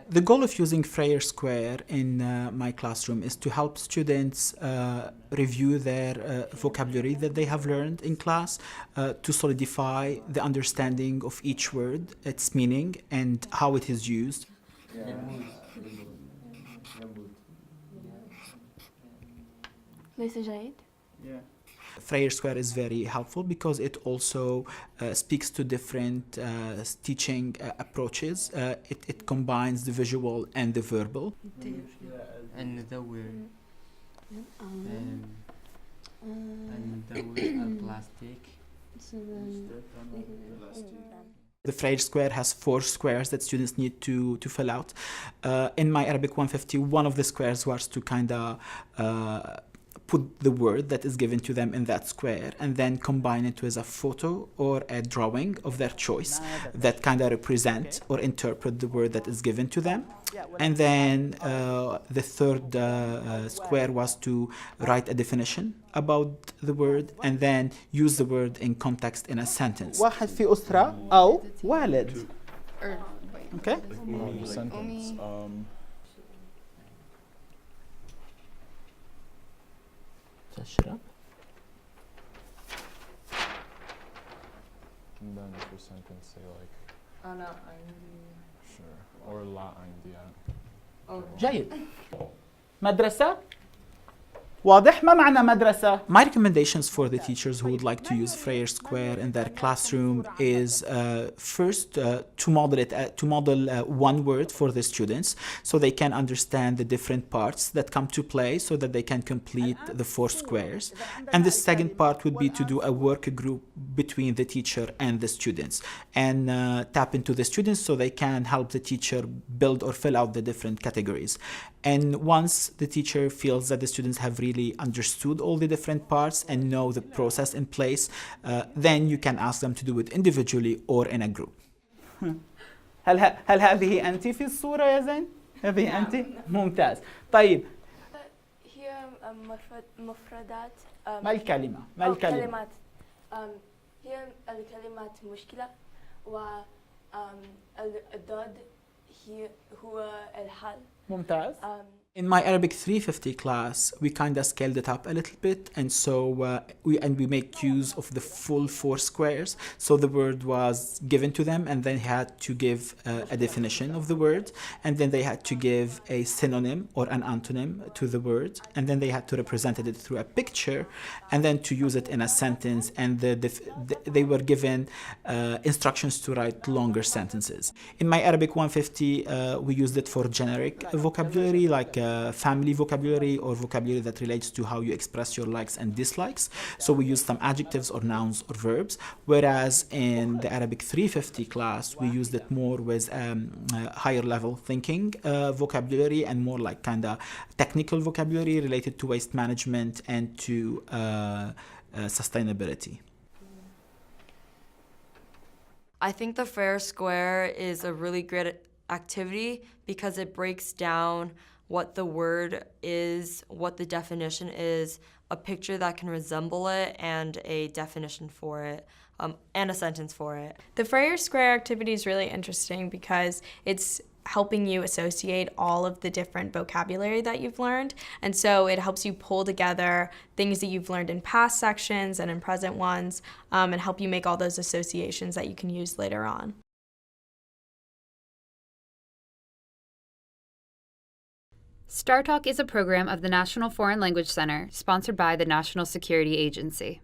The goal of using Frayer Square in my classroom is to help students review their vocabulary that they have learned in class, to solidify the understanding of each word, its meaning, and how it is used. Frayer Square is very helpful because it also speaks to different teaching approaches. It combines the visual and the verbal. And the word. And the word plastic. The Frayer Square has 4 squares that students need to fill out. In my Arabic 150, one of the squares was to kind of put the word that is given to them in that square and then combine it with a photo or a drawing of their choice that kind of represent or interpret the word that is given to them. And then the third square was to write a definition about the word and then use the word in context in a sentence. واحد في أسرة أو والد. Okay? Sentence. تشرب. And then for sentence say like sure or la عندي. جيد. مدرسة. واضح ما معنى مدرسة؟ My recommendations for the teachers who would like to use Frayer Square in their classroom is first to model one word for the students so they can understand the different parts that come to play so that they can complete the 4 squares. And the second part would be to do a work group between the teacher and the students and tap into the students so they can help the teacher build or fill out the different categories. And once the teacher feels that the students have really understood all the different parts and know the process in place, then you can ask them to do it individually or in a group. هل هذه أنت في الصورة يا زين؟ هذه أنت؟ ممتاز. طيب. هي مفردات. ما الكلمة؟ ما الكلمة؟ كلمات. هي الكلمات مشكلة والضاد هو الحل. ممتاز. In my Arabic 350 class, we kind of scaled it up a little bit, and so we make use of the full 4 squares. So the word was given to them, and then had to give a definition of the word, and then they had to give a synonym or an antonym to the word, and then they had to represent it through a picture, and then to use it in a sentence. And they were given instructions to write longer sentences. In my Arabic 150, we used it for generic vocabulary like family vocabulary or vocabulary that relates to how you express your likes and dislikes. So we use some adjectives or nouns or verbs, whereas in the Arabic 350 class, we used it more with higher level thinking vocabulary and more like kind of technical vocabulary related to waste management and to sustainability. I think the Frayer Square is a really great activity because it breaks down what the word is, what the definition is, a picture that can resemble it, and a definition for it, and a sentence for it. The Frayer Square activity is really interesting because it's helping you associate all of the different vocabulary that you've learned, and so it helps you pull together things that you've learned in past sections and in present ones, and help you make all those associations that you can use later on. StarTalk is a program of the National Foreign Language Center, sponsored by the National Security Agency.